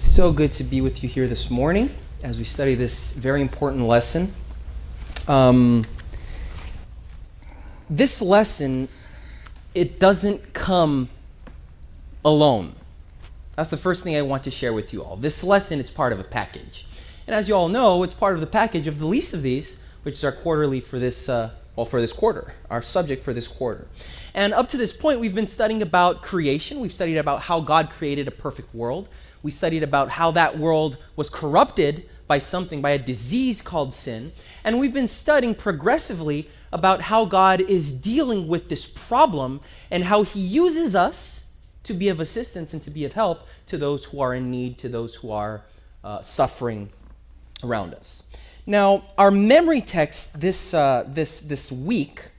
So good to be with you here this morning as we study this very important lesson. This lesson, it doesn't come alone. That's the first thing I want to share with you all. This lesson is part of a package. And as you all know, it's part of the package of the least of these, which is our quarterly for this quarter, our subject for this quarter. And up to this point, we've been studying about creation. We've studied about how God created a perfect world. We studied about how that world was corrupted by a disease called sin. And we've been studying progressively about how God is dealing with this problem and how he uses us to be of assistance and to be of help to those who are in need, to those who are suffering around us. Now, our memory text this week,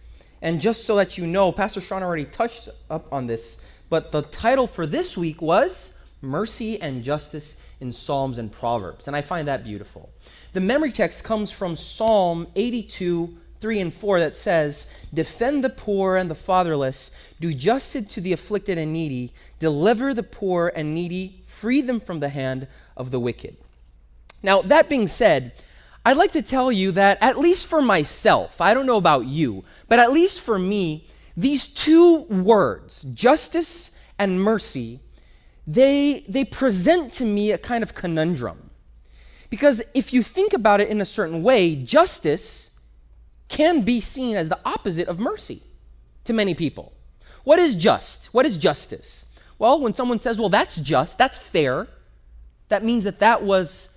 and just so that you know, Pastor Sean already touched up on this, but the title for this week was Mercy and Justice in Psalms and Proverbs, and I find that beautiful. The memory text comes from Psalm 82, 3 and 4 that says, "Defend the poor and the fatherless, do justice to the afflicted and needy, deliver the poor and needy, free them from the hand of the wicked." Now, that being said, I'd like to tell you that at least for myself, I don't know about you, but at least for me, these two words, justice and mercy, they present to me a kind of conundrum. Because if you think about it in a certain way, justice can be seen as the opposite of mercy to many people. What is just? What is justice? Well, when someone says, well, that's just, that's fair, that means that was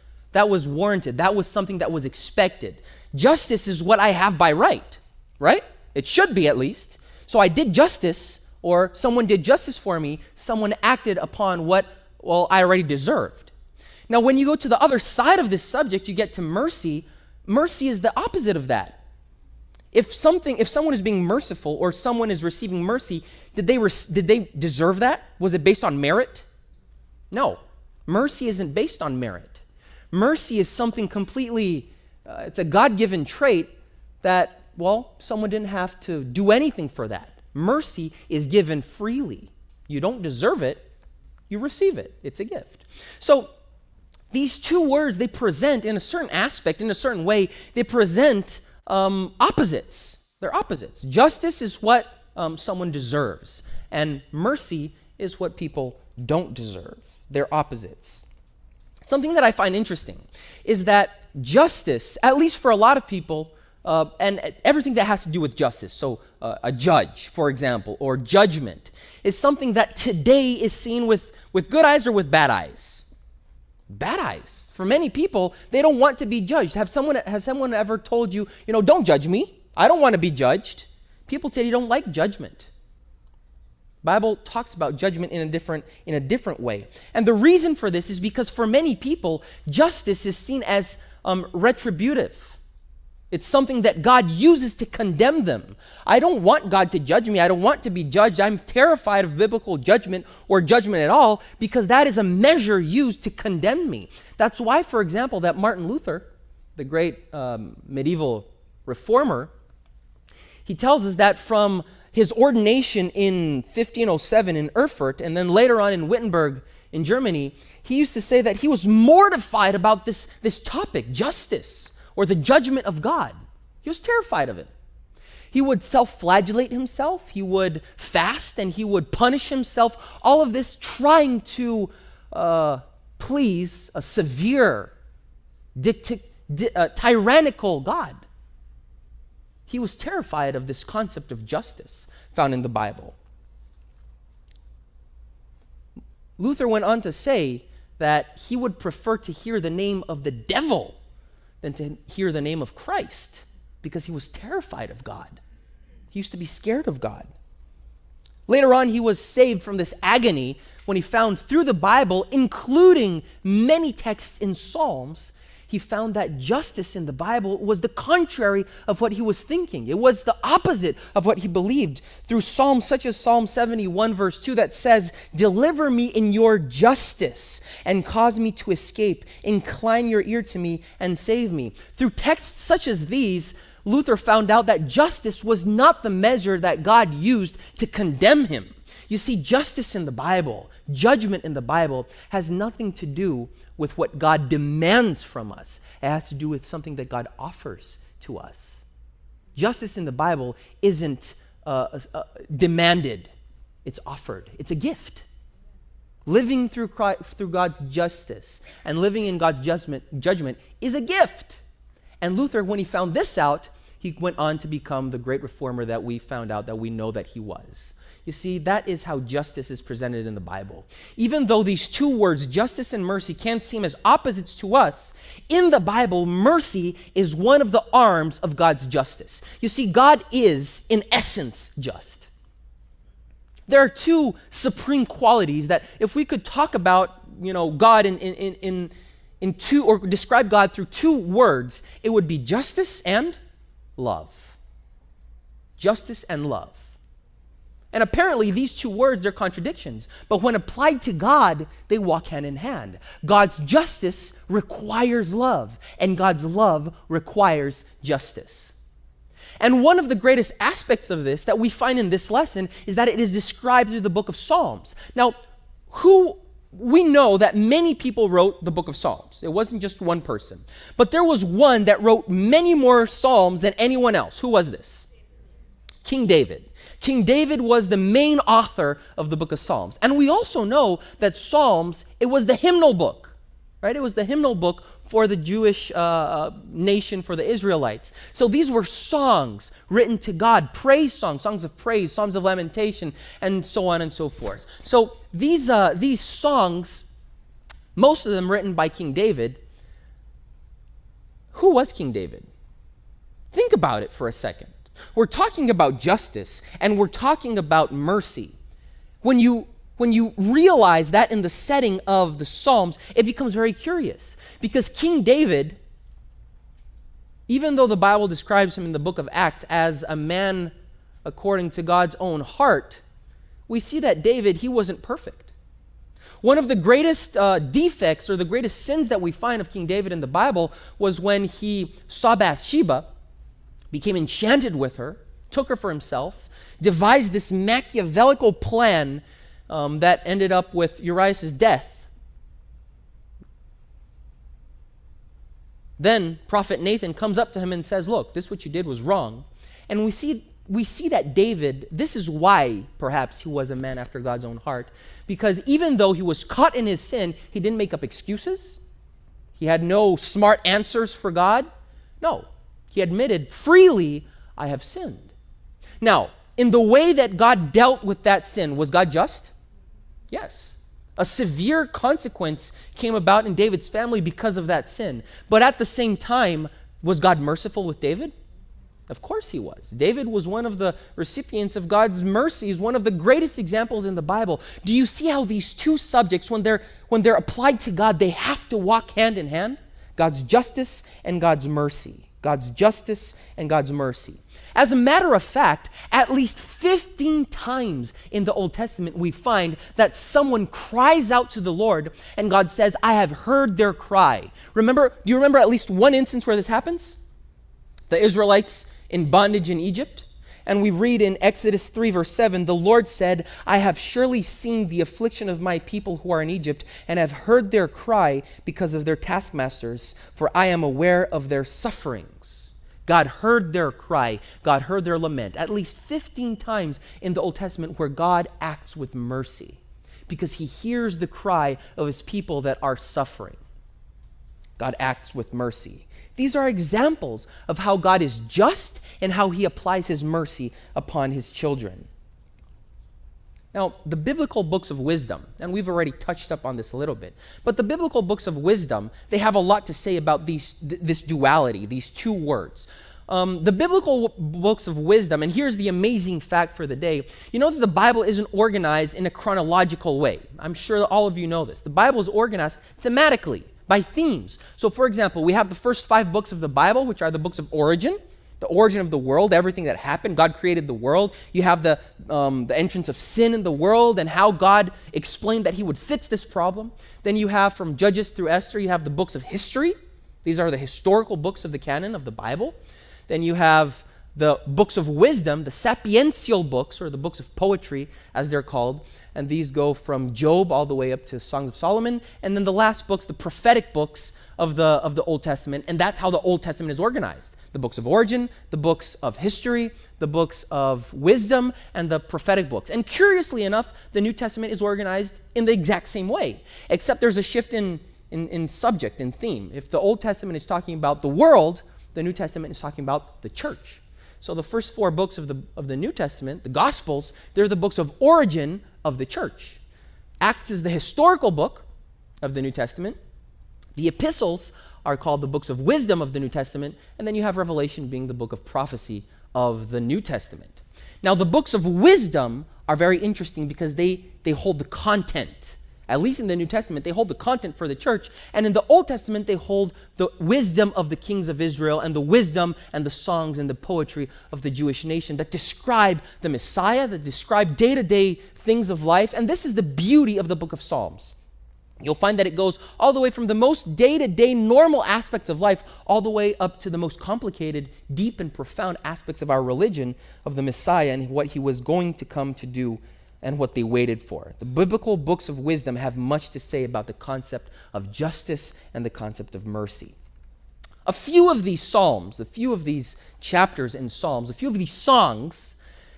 warranted. That was something that was expected. Justice is what I have by right? It should be, at least. So I did justice, or someone did justice for me. Someone acted upon what, I already deserved. Now, when you go to the other side of this subject, you get to mercy. Mercy is the opposite of that. If someone is being merciful or someone is receiving mercy, did they deserve that? Was it based on merit? No. Mercy isn't based on merit. Mercy is something completely, it's a God-given trait that, someone didn't have to do anything for that. Mercy is given freely. You don't deserve it, you receive it. It's a gift. So these two words, they present in a certain aspect, in a certain way, they present opposites. They're opposites. Justice is what someone deserves, and mercy is what people don't deserve. They're opposites. Something that I find interesting is that justice, at least for a lot of people, and everything that has to do with justice, so a judge, for example, or judgment, is something that today is seen with good eyes or with bad eyes. Bad eyes. For many people, they don't want to be judged. Has someone ever told you, don't judge me? I don't want to be judged. People today don't like judgment. Bible talks about judgment in a different way. And the reason for this is because for many people, justice is seen as retributive. It's something that God uses to condemn them. I don't want God to judge me. I don't want to be judged. I'm terrified of biblical judgment or judgment at all because that is a measure used to condemn me. That's why, for example, that Martin Luther, the great medieval reformer, he tells us that from his ordination in 1507 in Erfurt and then later on in Wittenberg in Germany, he used to say that he was mortified about this topic, justice, or the judgment of God. He was terrified of it. He would self-flagellate himself, he would fast, and he would punish himself, all of this trying to please a severe, tyrannical God. He was terrified of this concept of justice found in the Bible. Luther went on to say that he would prefer to hear the name of the devil than to hear the name of Christ because he was terrified of God. He used to be scared of God. Later on, he was saved from this agony when he found through the Bible, including many texts in Psalms, he found that justice in the Bible was the contrary of what he was thinking. It was the opposite of what he believed. Through Psalms such as Psalm 71 verse 2 that says, "Deliver me in your justice and cause me to escape. Incline your ear to me and save me." Through texts such as these, Luther found out that justice was not the measure that God used to condemn him. You see, justice in the Bible, judgment in the Bible, has nothing to do with what God demands from us. It has to do with something that God offers to us. Justice in the Bible isn't demanded. It's offered. It's a gift. Living through God's justice and living in God's judgment is a gift. And Luther, when he found this out, he went on to become the great reformer that we found out that we know that he was. You see, that is how justice is presented in the Bible. Even though these two words, justice and mercy, can seem as opposites to us, in the Bible, mercy is one of the arms of God's justice. You see, God is, in essence, just. There are two supreme qualities that if we could talk about, God in two, or describe God through two words, it would be justice and love. Justice and love. And apparently these two words, they're contradictions. But when applied to God, they walk hand in hand. God's justice requires love, and God's love requires justice. And one of the greatest aspects of this that we find in this lesson is that it is described through the book of Psalms. Now, we know that many people wrote the book of Psalms. It wasn't just one person. But there was one that wrote many more Psalms than anyone else. Who was this? King David. King David was the main author of the book of Psalms. And we also know that Psalms, it was the hymnal book. Right? It was the hymnal book for the Jewish nation, for the Israelites. So these were songs written to God, praise songs, songs of praise, songs of lamentation, and so on and so forth. So these songs, most of them written by King David. Who was King David? Think about it for a second. We're talking about justice, and we're talking about mercy. When you realize that in the setting of the Psalms, it becomes very curious. Because King David, even though the Bible describes him in the book of Acts as a man according to God's own heart, we see that David, he wasn't perfect. One of the greatest defects or the greatest sins that we find of King David in the Bible was when he saw Bathsheba, became enchanted with her, took her for himself, devised this Machiavellical plan that ended up with Uriah's death. Then prophet Nathan comes up to him and says, look, this what you did was wrong. And we see that David, this is why perhaps he was a man after God's own heart, because even though he was caught in his sin, he didn't make up excuses. He had no smart answers for God. No, he admitted freely, I have sinned. Now, in the way that God dealt with that sin, was God just? Yes. A severe consequence came about in David's family because of that sin. But at the same time, was God merciful with David? Of course he was. David was one of the recipients of God's mercies, one of the greatest examples in the Bible. Do you see how these two subjects, when they're applied to God, they have to walk hand in hand? God's justice and God's mercy. God's justice and God's mercy. As a matter of fact, at least 15 times in the Old Testament, we find that someone cries out to the Lord and God says, I have heard their cry. Do you remember at least one instance where this happens? The Israelites in bondage in Egypt. And we read in Exodus 3 verse 7, the Lord said, I have surely seen the affliction of my people who are in Egypt and have heard their cry because of their taskmasters, for I am aware of their sufferings. God heard their cry. God heard their lament. At least 15 times in the Old Testament where God acts with mercy because he hears the cry of his people that are suffering. God acts with mercy. These are examples of how God is just and how he applies his mercy upon his children. Now, the biblical books of wisdom, and we've already touched up on this a little bit, but the biblical books of wisdom, they have a lot to say about this duality, these two words. The biblical books of wisdom, and here's the amazing fact for the day, you know that the Bible isn't organized in a chronological way. I'm sure that all of you know this. The Bible is organized thematically, by themes. So for example, we have the first 5 books of the Bible, which are the books of origin of the world, everything that happened. God created the world. You have the entrance of sin in the world and how God explained that he would fix this problem. Then you have from Judges through Esther, you have the books of history. These are the historical books of the canon of the Bible. Then you have the books of wisdom, the sapiential books, or the books of poetry, as they're called. And these go from Job all the way up to Songs of Solomon. And then the last books, the prophetic books of the Old Testament. And that's how the Old Testament is organized. The books of origin, the books of history, the books of wisdom, and the prophetic books. And curiously enough, the New Testament is organized in the exact same way, except there's a shift in subject, in theme. If the Old Testament is talking about the world, the New Testament is talking about the church. So the first 4 books of the New Testament, the Gospels, they're the books of origin of the church. Acts is the historical book of the New Testament. The epistles are called the books of wisdom of the New Testament, and then you have Revelation being the book of prophecy of the New Testament. Now, the books of wisdom are very interesting because they hold the content. At least in the New Testament, they hold the content for the church, and in the Old Testament, they hold the wisdom of the kings of Israel and the wisdom and the songs and the poetry of the Jewish nation that describe the Messiah, that describe day-to-day things of life, and this is the beauty of the book of Psalms. You'll find that it goes all the way from the most day-to-day normal aspects of life all the way up to the most complicated, deep, and profound aspects of our religion, of the Messiah and what he was going to come to do and what they waited for. The biblical books of wisdom have much to say about the concept of justice and the concept of mercy. A few of these psalms, a few of these chapters in Psalms, a few of these songs,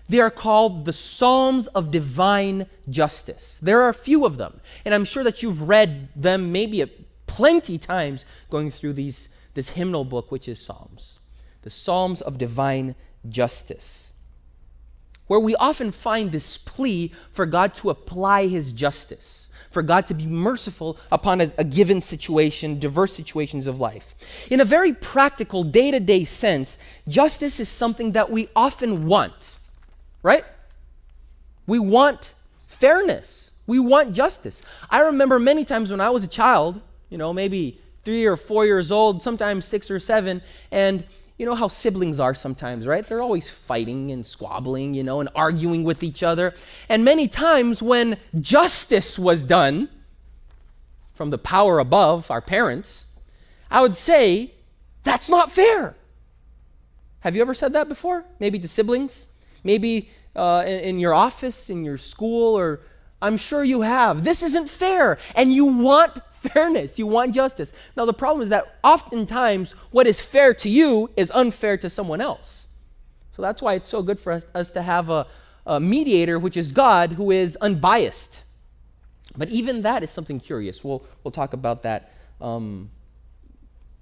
they are called the Psalms of Divine Justice. There are a few of them, and I'm sure that you've read them maybe plenty times going through this hymnal book, which is Psalms. The Psalms of Divine Justice, where we often find this plea for God to apply his justice, for God to be merciful upon a given situation, diverse situations of life. In a very practical, day-to-day sense, justice is something that we often want. Right? We want fairness. We want justice. I remember many times when I was a child, maybe 3 or 4 years old, sometimes 6 or 7, and you know how siblings are sometimes, right? They're always fighting and squabbling, and arguing with each other. And many times when justice was done from the power above, our parents, I would say, that's not fair. Have you ever said that before? Maybe to siblings? Maybe in your office, in your school, or I'm sure you have. This isn't fair, and you want fairness. You want justice. Now, the problem is that oftentimes what is fair to you is unfair to someone else. So that's why it's so good for us to have a mediator, which is God, who is unbiased. But even that is something curious. We'll talk about that in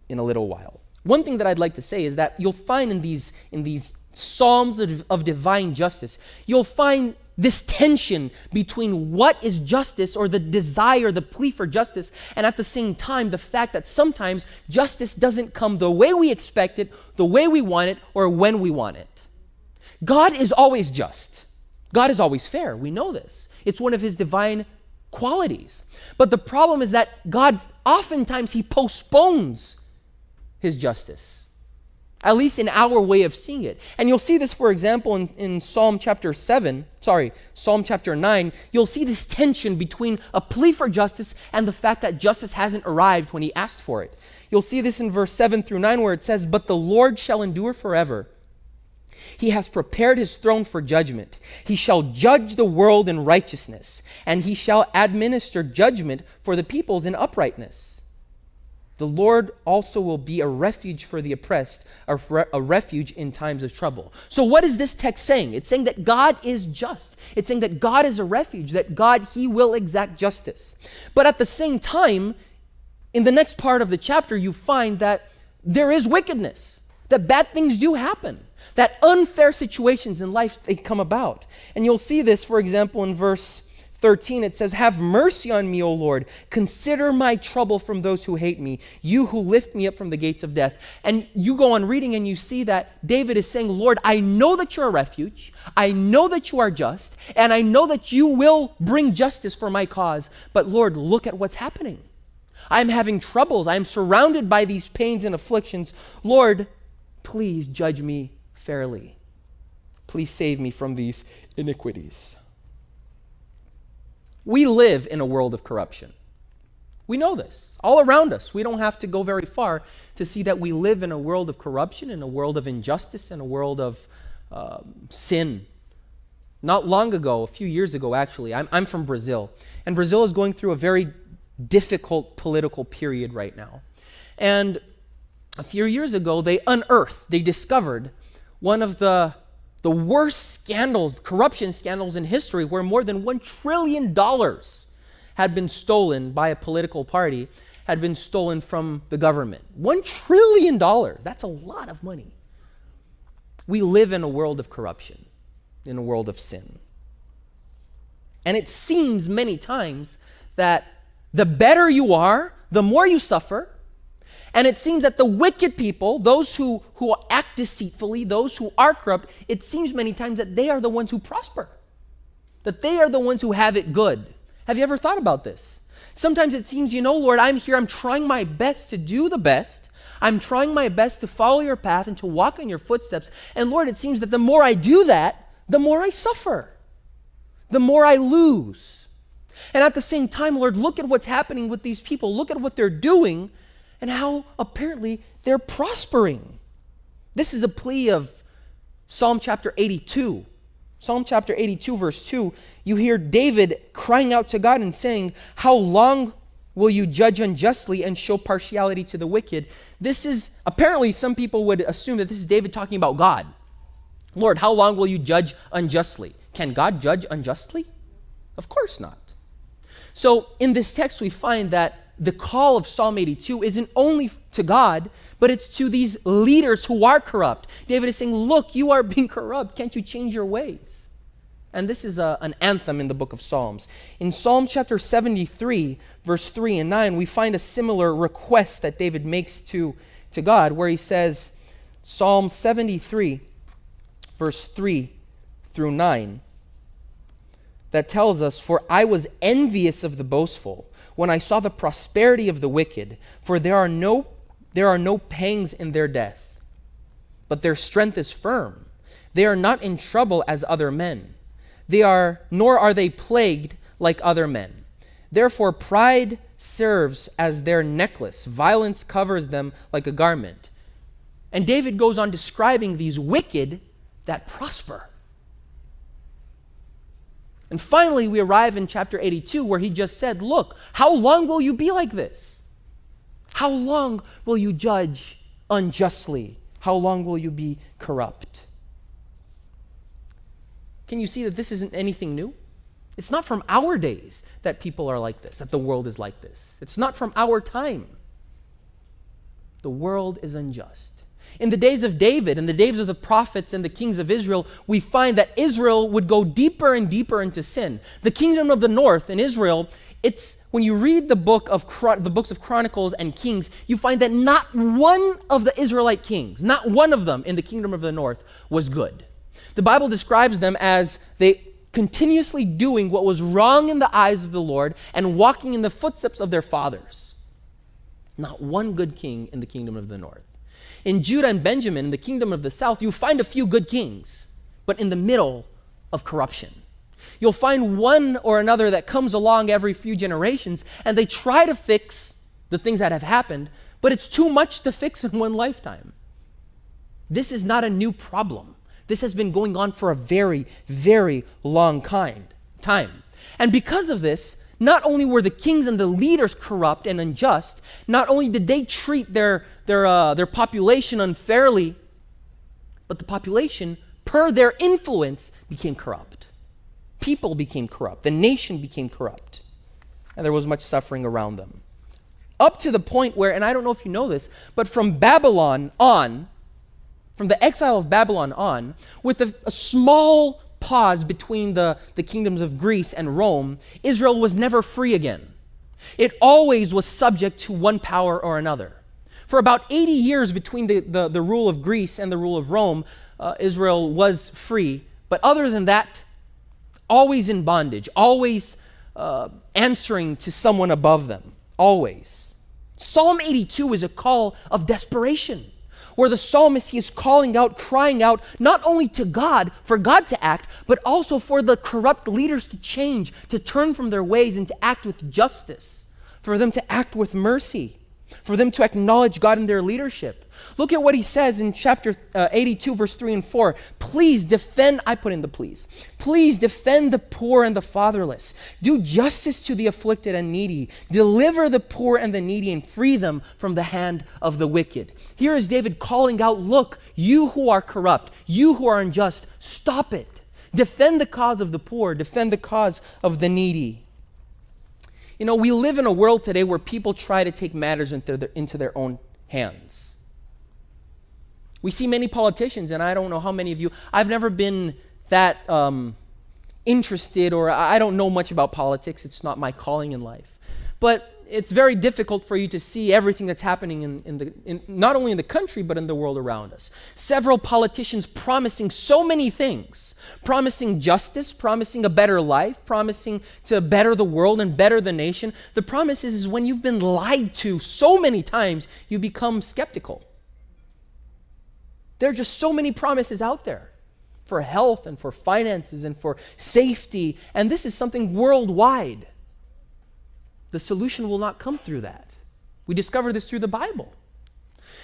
a little while. One thing that I'd like to say is that you'll find in these Psalms of divine justice, you'll find this tension between what is justice, or the desire, the plea for justice, and at the same time, the fact that sometimes justice doesn't come the way we expect it, the way we want it, or when we want it. God is always just. God is always fair. We know this. It's one of his divine qualities. But the problem is that God, oftentimes, he postpones his justice. At least in our way of seeing it. And you'll see this, for example, in Psalm chapter 9, you'll see this tension between a plea for justice and the fact that justice hasn't arrived when he asked for it. You'll see this in verse 7 through 9 where it says, "But the Lord shall endure forever. He has prepared his throne for judgment. He shall judge the world in righteousness, and he shall administer judgment for the peoples in uprightness. The Lord also will be a refuge for the oppressed, a refuge in times of trouble." So what is this text saying? It's saying that God is just. It's saying that God is a refuge, that God, he will exact justice. But at the same time, in the next part of the chapter, you find that there is wickedness, that bad things do happen, that unfair situations in life, they come about. And you'll see this, for example, in verse 13, it says, "Have mercy on me, O Lord. Consider my trouble from those who hate me, you who lift me up from the gates of death." And you go on reading and you see that David is saying, Lord, I know that you're a refuge. I know that you are just. And I know that you will bring justice for my cause. But Lord, look at what's happening. I'm having troubles. I'm surrounded by these pains and afflictions. Lord, please judge me fairly. Please save me from these iniquities. We live in a world of corruption. We know this. All around us. We don't have to go very far to see that we live in a world of corruption, in a world of injustice, in a world of sin. Not long ago, a few years ago actually, I'm from Brazil, and Brazil is going through a very difficult political period right now. And a few years ago, they discovered one of the worst scandals, corruption scandals in history, where more than $1 trillion had been stolen by a political party, had been stolen from the government. $1 trillion, that's a lot of money. We live in a world of corruption, in a world of sin. And it seems many times that the better you are, the more you suffer. And it seems that the wicked people, those who act deceitfully, those who are corrupt, it seems many times that they are the ones who prosper, that they are the ones who have it good. Have you ever thought about this? Sometimes it seems, Lord, I'm here, I'm trying my best to do the best. I'm trying my best to follow your path and to walk in your footsteps. And Lord, it seems that the more I do that, the more I suffer, the more I lose. And at the same time, Lord, look at what's happening with these people. Look at what they're doing and how apparently they're prospering. This is a plea of Psalm chapter 82. Psalm chapter 82, verse 2, you hear David crying out to God and saying, how long will you judge unjustly and show partiality to the wicked? This is, apparently some people would assume that this is David talking about God. Lord, how long will you judge unjustly? Can God judge unjustly? Of course not. So in this text, we find that the call of Psalm 82 isn't only to God, but it's to these leaders who are corrupt. David is saying, look, you are being corrupt. Can't you change your ways? And this is an anthem in the book of Psalms. In Psalm chapter 73, verse 3 and 9, we find a similar request that David makes to God, where he says, Psalm 73, verse 3 through 9, that tells us, for I was envious of the boastful when I saw the prosperity of the wicked, for there are no pangs in their death, but their strength is firm. They are not in trouble as other men. Nor are they plagued like other men. Therefore pride serves as their necklace. Violence covers them like a garment. And David goes on describing these wicked that prosper. And finally, we arrive in chapter 82 where he just said, look, how long will you be like this? How long will you judge unjustly? How long will you be corrupt? Can you see that this isn't anything new? It's not from our days that people are like this, that the world is like this. It's not from our time. The world is unjust. In the days of David, in the days of the prophets and the kings of Israel, we find that Israel would go deeper and deeper into sin. The kingdom of the north in Israel, when you read the books of Chronicles and Kings, you find that not one of the Israelite kings, not one of them in the kingdom of the north was good. The Bible describes them as they continuously doing what was wrong in the eyes of the Lord and walking in the footsteps of their fathers. Not one good king in the kingdom of the north. In Judah and Benjamin, in the kingdom of the south, you find a few good kings, but in the middle of corruption. You'll find one or another that comes along every few generations, and they try to fix the things that have happened, but it's too much to fix in one lifetime. This is not a new problem. This has been going on for a very, very long time. And because of this, not only were the kings and the leaders corrupt and unjust, not only did they treat their population unfairly, but the population, per their influence, became corrupt. People became corrupt. The nation became corrupt. And there was much suffering around them. Up to the point where, and I don't know if you know this, but from Babylon on, from the exile of Babylon on, with a small pause between the kingdoms of Greece and Rome, Israel was never free again. It always was subject to one power or another. For about 80 years between the rule of Greece and the rule of Rome, Israel was free. But other than that, always in bondage, always answering to someone above them, always. Psalm 82 is a call of desperation, where the psalmist, he is calling out, crying out, not only to God, for God to act, but also for the corrupt leaders to change, to turn from their ways and to act with justice. for them to act with mercy, for them to acknowledge God in their leadership. Look at what he says in chapter 82, verse 3 and 4. Please defend the poor and the fatherless. Do justice to the afflicted and needy. Deliver the poor and the needy and free them from the hand of the wicked. Here is David calling out, look, you who are corrupt, you who are unjust, stop it. Defend the cause of the poor. Defend the cause of the needy. You know, we live in a world today where people try to take matters into their own hands. We see many politicians, and I don't know how many of you, I've never been that interested, or I don't know much about politics. It's not my calling in life. But it's very difficult for you to see everything that's happening in not only in the country, but in the world around us. Several politicians promising so many things, promising justice, promising a better life, promising to better the world and better the nation. The promise is when you've been lied to so many times, you become skeptical. There are just so many promises out there for health and for finances and for safety, and this is something worldwide. The solution will not come through that. We discover this through the Bible.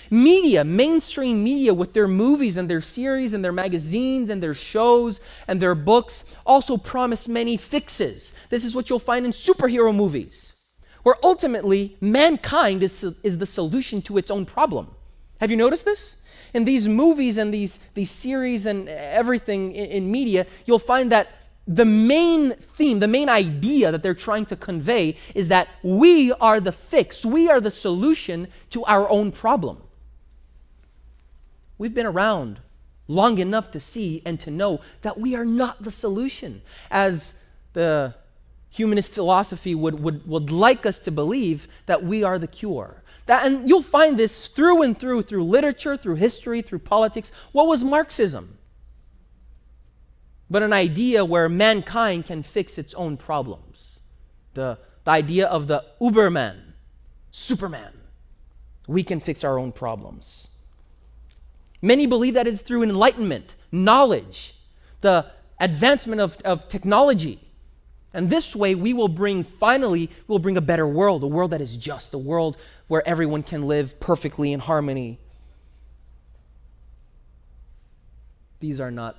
Media, mainstream media with their movies and their series and their magazines and their shows and their books also promise many fixes. This is what you'll find in superhero movies, where ultimately mankind is the solution to its own problem. Have you noticed this? In these movies and these series and everything in media, you'll find that the main theme, the main idea that they're trying to convey is that we are the fix, we are the solution to our own problem. We've been around long enough to see and to know that we are not the solution, as the humanist philosophy would like us to believe that we are the cure. And you'll find this through and through literature, through history, through politics. What was Marxism? But an idea where mankind can fix its own problems. The idea of the Uberman, Superman. We can fix our own problems. Many believe that is through enlightenment, knowledge, the advancement of technology. And this way we will bring a better world, a world that is just, a world where everyone can live perfectly in harmony. These are not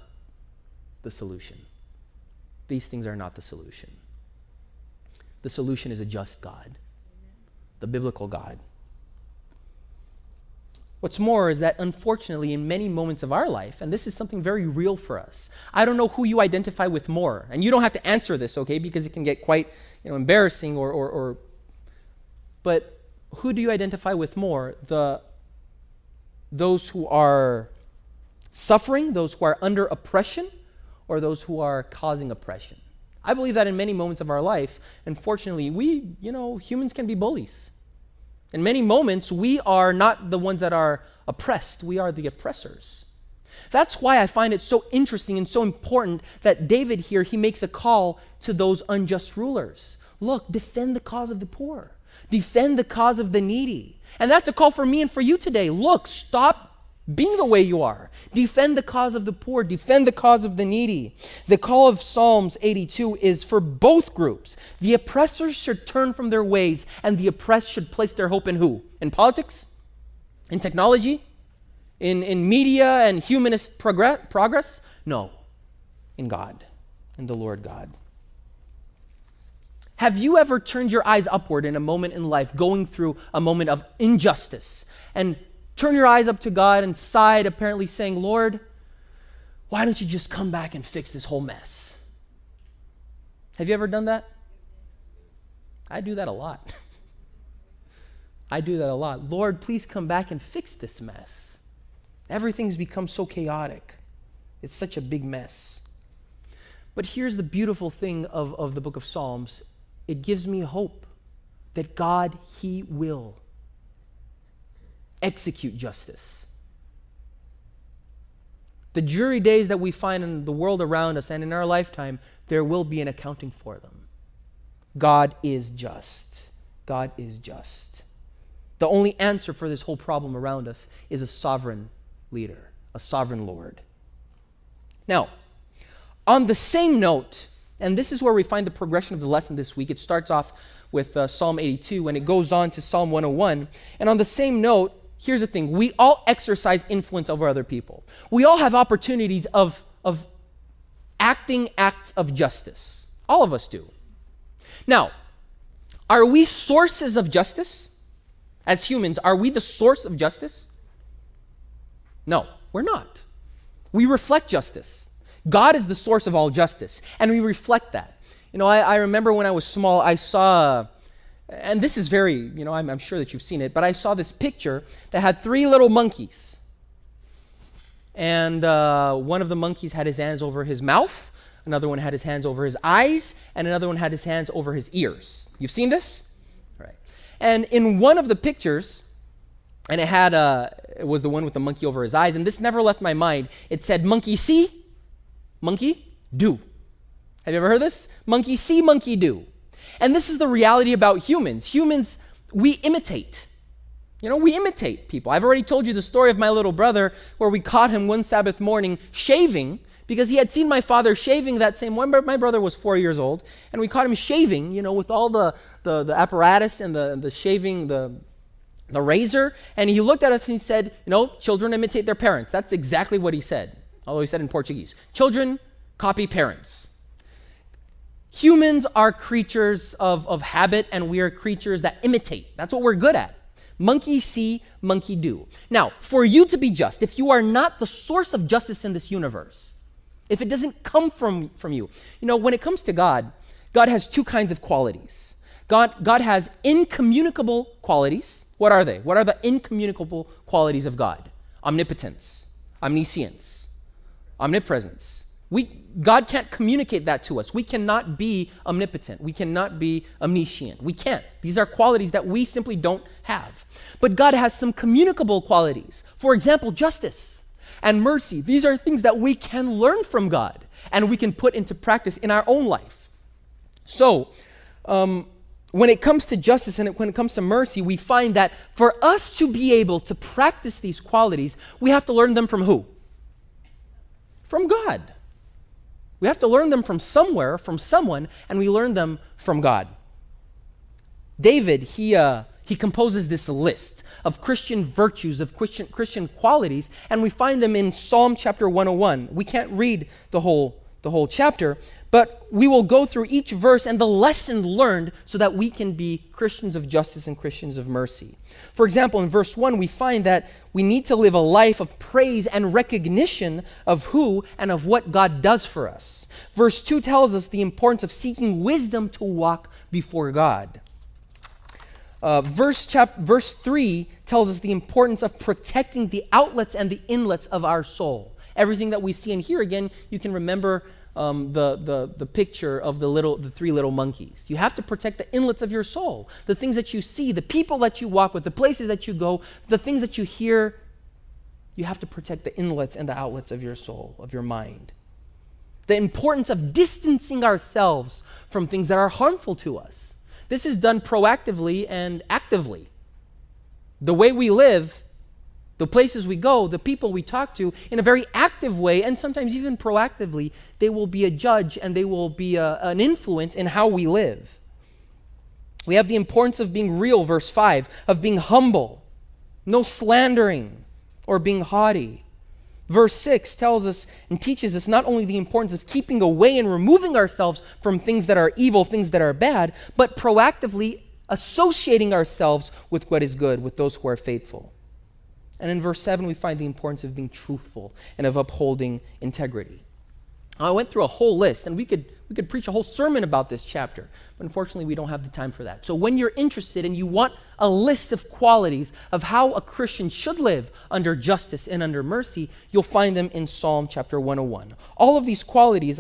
the solution. These things are not the solution. The solution is a just God, the biblical God. What's more is that unfortunately in many moments of our life, and this is something very real for us, I don't know who you identify with more, and you don't have to answer this, okay, because it can get quite embarrassing but who do you identify with more? Those who are suffering, those who are under oppression, or those who are causing oppression? I believe that in many moments of our life, unfortunately, humans can be bullies. In many moments, we are not the ones that are oppressed. We are the oppressors. That's why I find it so interesting and so important that David here, he makes a call to those unjust rulers. Look, defend the cause of the poor. Defend the cause of the needy. And that's a call for me and for you today. Look, stop being the way you are. Defend the cause of the poor. Defend the cause of the needy. The call of Psalms 82 is for both groups. The oppressors should turn from their ways, and the oppressed should place their hope in who? In politics? In technology? In media and humanist progress? No. In God. In the Lord God. Have you ever turned your eyes upward in a moment in life, going through a moment of injustice, and turn your eyes up to God and sighed, apparently saying, Lord, why don't you just come back and fix this whole mess? Have you ever done that? I do that a lot. I do that a lot. Lord, please come back and fix this mess. Everything's become so chaotic. It's such a big mess. But here's the beautiful thing of the book of Psalms. It gives me hope that God, He will execute justice. The jury days that we find in the world around us and in our lifetime, there will be an accounting for them. God is just. God is just. The only answer for this whole problem around us is a sovereign leader, a sovereign Lord. Now, on the same note, and this is where we find the progression of the lesson this week, it starts off with Psalm 82, and it goes on to Psalm 101. And on the same note, here's the thing. We all exercise influence over other people. We all have opportunities of acting acts of justice. All of us do. Now, are we sources of justice? As humans, are we the source of justice? No, we're not. We reflect justice. God is the source of all justice, and we reflect that. I remember when I was small, I saw, and this is very, I'm sure that you've seen it, but I saw this picture that had 3 little monkeys. And one of the monkeys had his hands over his mouth, another one had his hands over his eyes, and another one had his hands over his ears. You've seen this? All right. And in one of the pictures, and it was the one with the monkey over his eyes, and this never left my mind. It said, monkey see, monkey do. Have you ever heard this? Monkey see, monkey do. And this is the reality about humans. Humans, we imitate. We imitate people. I've already told you the story of my little brother where we caught him one Sabbath morning shaving because he had seen my father shaving that same one. My brother was 4 years old, and we caught him shaving, with all the apparatus and the shaving, the razor, and he looked at us and he said, children imitate their parents. That's exactly what he said, although he said in Portuguese. Children copy parents. Humans are creatures of habit, and we are creatures that imitate. That's what we're good at. Monkey see, monkey do. Now, for you to be just, if you are not the source of justice in this universe, if it doesn't come from you, when it comes to God, God has 2 kinds of qualities. God has incommunicable qualities. What are they? What are the incommunicable qualities of God? Omnipotence, omniscience, omnipresence. God can't communicate that to us. We cannot be omnipotent. We cannot be omniscient. We can't. These are qualities that we simply don't have. But God has some communicable qualities. For example, justice and mercy. These are things that we can learn from God and we can put into practice in our own life. So, when it comes to justice and when it comes to mercy, we find that for us to be able to practice these qualities, we have to learn them from who? From God. We have to learn them from somewhere, from someone, and we learn them from God. David, he composes this list of Christian virtues, of Christian qualities, and we find them in Psalm chapter 101. We can't read the whole chapter, but we will go through each verse and the lesson learned so that we can be Christians of justice and Christians of mercy. For example, in verse 1, we find that we need to live a life of praise and recognition of who and of what God does for us. Verse 2 tells us the importance of seeking wisdom to walk before God. Verse 3 tells us the importance of protecting the outlets and the inlets of our soul. Everything that we see and hear, again, you can remember the picture of the 3 little monkeys. You have to protect the inlets of your soul, the things that you see, the people that you walk with, the places that you go, the things that you hear. You have to protect the inlets and the outlets of your soul, of your mind. The importance of distancing ourselves from things that are harmful to us. This is done proactively and actively. The way we live, the places we go, the people we talk to, in a very active way, and sometimes even proactively, they will be a judge and they will be an influence in how we live. We have the importance of being real, verse 5, of being humble, no slandering or being haughty. Verse 6 tells us and teaches us not only the importance of keeping away and removing ourselves from things that are evil, things that are bad, but proactively associating ourselves with what is good, with those who are faithful. And in verse 7, we find the importance of being truthful and of upholding integrity. I went through a whole list, and we could preach a whole sermon about this chapter, but unfortunately we don't have the time for that. So when you're interested and you want a list of qualities of how a Christian should live under justice and under mercy, you'll find them in Psalm chapter 101. All of these qualities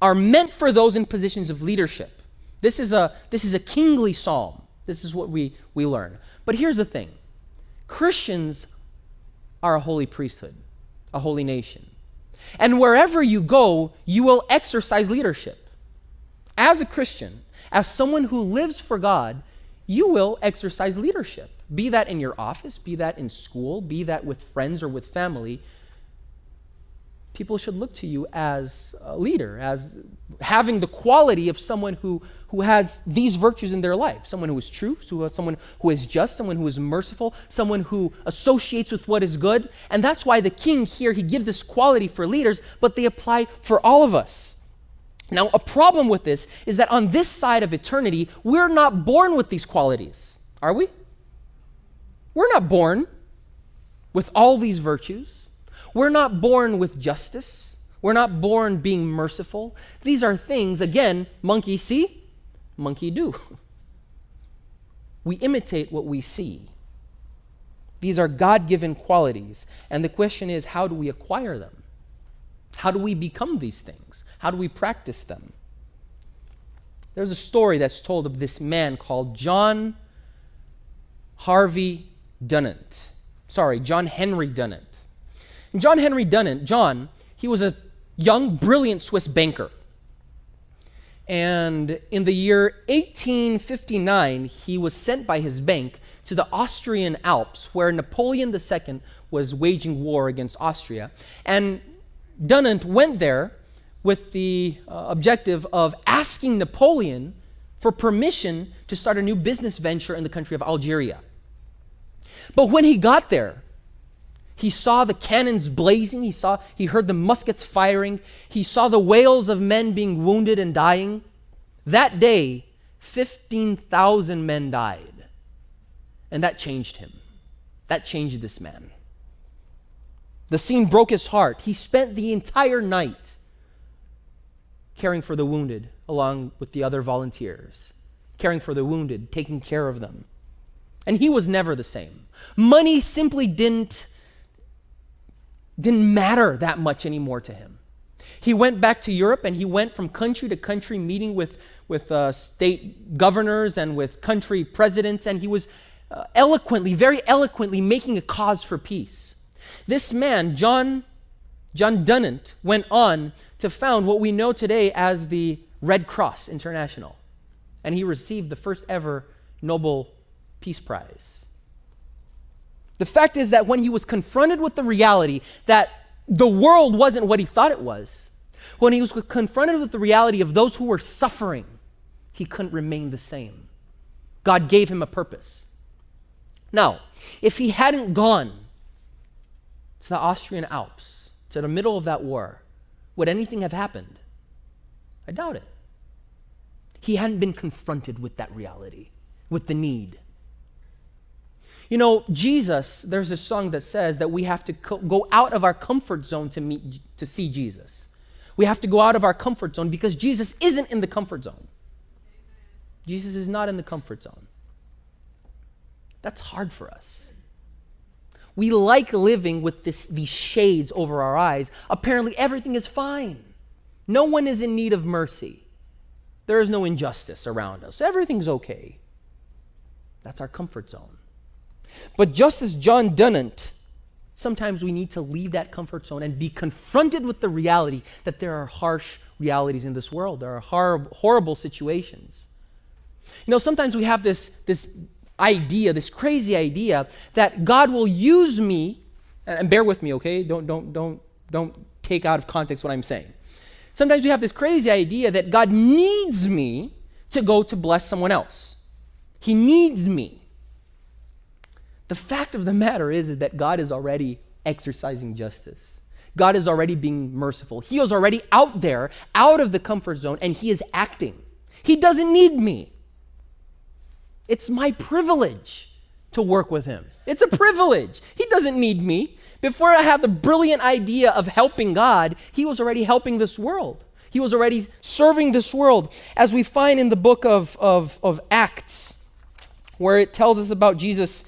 are meant for those in positions of leadership. This is a kingly psalm. This is what we learn. But here's the thing. Christians are a holy priesthood, a holy nation. And wherever you go, you will exercise leadership. As a Christian, as someone who lives for God, you will exercise leadership. Be that in your office, be that in school, be that with friends or with family. people should look to you as a leader, as having the quality of someone who has these virtues in their life. Someone who is true, someone who is just, someone who is merciful, someone who associates with what is good. And that's why the king here, he gives this quality for leaders, but they apply for all of us. Now, a problem with this is that on this side of eternity, we're not born with these qualities, are we? We're not born with all these virtues. We're not born with justice. We're not born being merciful. These are things, again, monkey see, monkey do. We imitate what we see. These are God-given qualities. And the question is, how do we acquire them? How do we become these things? How do we practice them? There's a story that's told of this man called John Henry Dunant. And John Henry Dunant, he was a young, brilliant Swiss banker. And in the year 1859, he was sent by his bank to the Austrian Alps, where Napoleon II was waging war against Austria. And Dunant went there with the objective of asking Napoleon for permission to start a new business venture in the country of Algeria. But when he got there, he saw the cannons blazing, he heard the muskets firing, he saw the wails of men being wounded and dying. That day, 15,000 men died. And that changed him. That changed this man. The scene broke his heart. He spent the entire night caring for the wounded along with the other volunteers, caring for the wounded, taking care of them. And he was never the same. Money simply didn't matter that much anymore to him. He went back to Europe, and he went from country to country meeting with state governors and with country presidents, and he was very eloquently making a cause for peace. This man, John Dunant, went on to found what we know today as the Red Cross International, and he received the first ever Nobel Peace Prize. The fact is that when he was confronted with the reality that the world wasn't what he thought it was, when he was confronted with the reality of those who were suffering, he couldn't remain the same. God gave him a purpose. Now, if he hadn't gone to the Austrian Alps, to the middle of that war, would anything have happened? I doubt it. He hadn't been confronted with that reality, with the need. You know, Jesus, there's a song that says that we have to go out of our comfort zone to see Jesus. We have to go out of our comfort zone because Jesus isn't in the comfort zone. Jesus is not in the comfort zone. That's hard for us. We like living with these shades over our eyes. Apparently everything is fine. No one is in need of mercy. There is no injustice around us. Everything's okay. That's our comfort zone. But just as John Dunant, sometimes we need to leave that comfort zone and be confronted with the reality that there are harsh realities in this world. There are horrible situations. You know, sometimes we have this idea, this crazy idea that God will use me, and bear with me, okay? Don't take out of context what I'm saying. Sometimes we have this crazy idea that God needs me to go to bless someone else. He needs me. The fact of the matter is that God is already exercising justice. God is already being merciful. He is already out there, out of the comfort zone, and he is acting. He doesn't need me. It's my privilege to work with him. It's a privilege. He doesn't need me. Before I had the brilliant idea of helping God, he was already helping this world. He was already serving this world. As we find in the book of Acts, where it tells us about Jesus'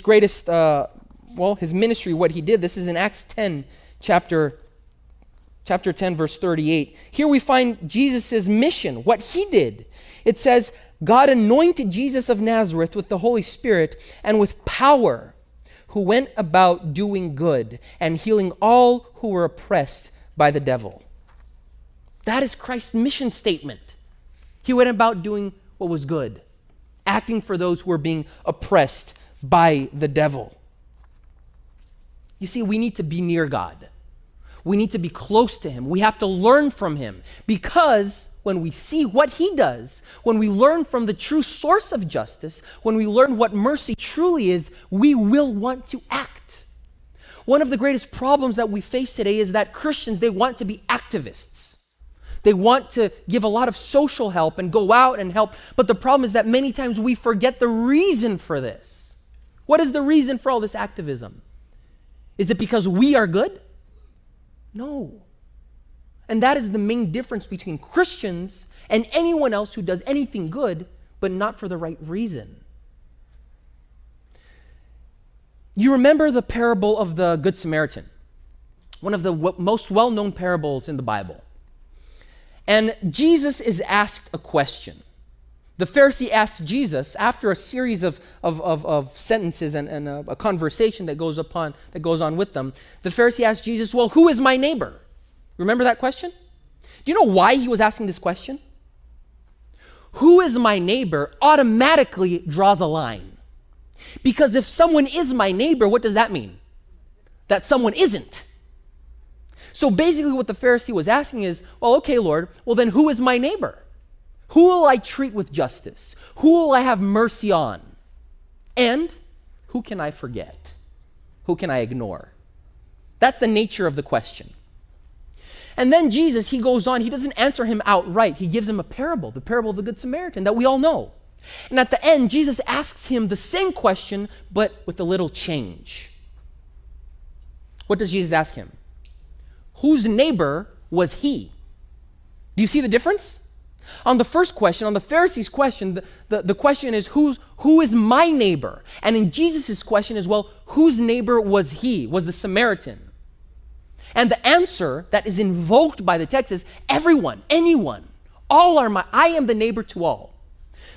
greatest, his ministry, what he did. This is in Acts 10, chapter 10, verse 38. Here we find Jesus' mission, what he did. It says, God anointed Jesus of Nazareth with the Holy Spirit and with power, who went about doing good and healing all who were oppressed by the devil. That is Christ's mission statement. He went about doing what was good, acting for those who were being oppressed by the devil. You see, we need to be near God. We need to be close to him. We have to learn from him, because when we see what he does, when we learn from the true source of justice, when we learn what mercy truly is, we will want to act. One of the greatest problems that we face today is that Christians, they want to be activists. They want to give a lot of social help and go out and help. But the problem is that many times we forget the reason for this. What is the reason for all this activism? Is it because we are good? No. And that is the main difference between Christians and anyone else who does anything good, but not for the right reason. You remember the parable of the Good Samaritan, one of the most well-known parables in the Bible. And Jesus is asked a question. The Pharisee asks Jesus, after a series of sentences and a conversation that goes on with them, the Pharisee asks Jesus, well, who is my neighbor? Remember that question? Do you know why he was asking this question? Who is my neighbor automatically draws a line. Because if someone is my neighbor, what does that mean? That someone isn't. So basically what the Pharisee was asking is, well, okay, Lord, well then who is my neighbor? Who will I treat with justice? Who will I have mercy on? And who can I forget? Who can I ignore? That's the nature of the question. And then Jesus, he goes on, he doesn't answer him outright. He gives him a parable, the parable of the Good Samaritan that we all know. And at the end, Jesus asks him the same question, but with a little change. What does Jesus ask him? Whose neighbor was he? Do you see the difference? On the first question, on the Pharisee's question, the question is, who is my neighbor? And in Jesus' question is, well, whose neighbor was he? Was the Samaritan? And the answer that is invoked by the text is, everyone, anyone, all are I am the neighbor to all.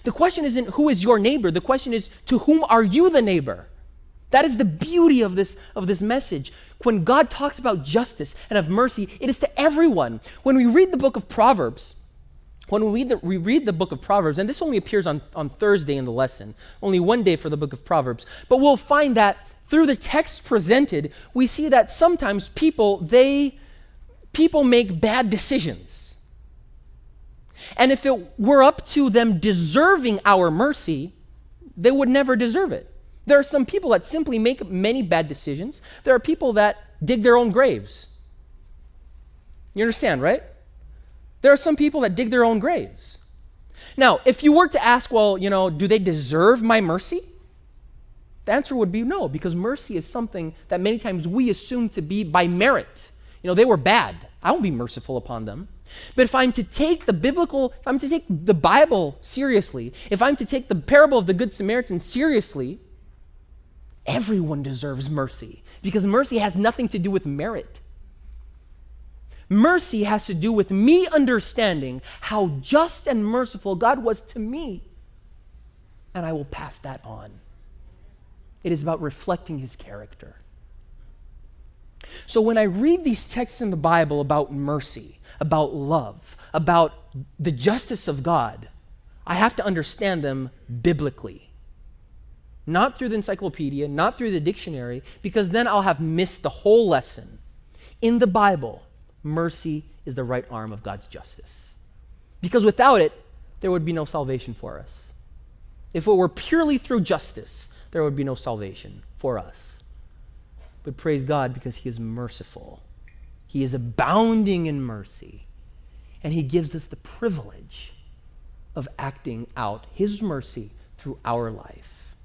The question isn't who is your neighbor, the question is, to whom are you the neighbor? That is the beauty of this message. When God talks about justice and of mercy, it is to everyone. When we read the book of Proverbs, we read the book of Proverbs, and this only appears on Thursday in the lesson, only one day for the book of Proverbs, but we'll find that through the text presented, we see that sometimes people make bad decisions. And if it were up to them deserving our mercy, they would never deserve it. There are some people that simply make many bad decisions. There are people that dig their own graves. You understand, right? There are some people that dig their own graves. Now, if you were to ask, well, do they deserve my mercy? The answer would be no, because mercy is something that many times we assume to be by merit. They were bad. I won't be merciful upon them. But if I'm to take the Bible seriously, if I'm to take the parable of the Good Samaritan seriously, everyone deserves mercy, because mercy has nothing to do with merit. Mercy has to do with me understanding how just and merciful God was to me, and I will pass that on. It is about reflecting his character. So when I read these texts in the Bible about mercy, about love, about the justice of God, I have to understand them biblically. Not through the encyclopedia, not through the dictionary, because then I'll have missed the whole lesson. In the Bible, mercy is the right arm of God's justice. Because without it, there would be no salvation for us. If it were purely through justice, there would be no salvation for us. But praise God, because he is merciful. He is abounding in mercy. And he gives us the privilege of acting out his mercy through our life.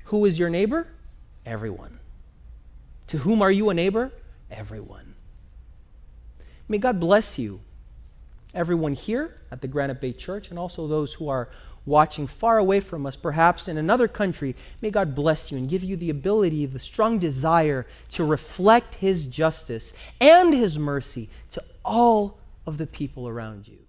Who is your neighbor? Everyone. To whom are you a neighbor? Everyone. May God bless you, everyone here at the Granite Bay Church, and also those who are watching far away from us, perhaps in another country. May God bless you and give you the ability, the strong desire to reflect his justice and his mercy to all of the people around you.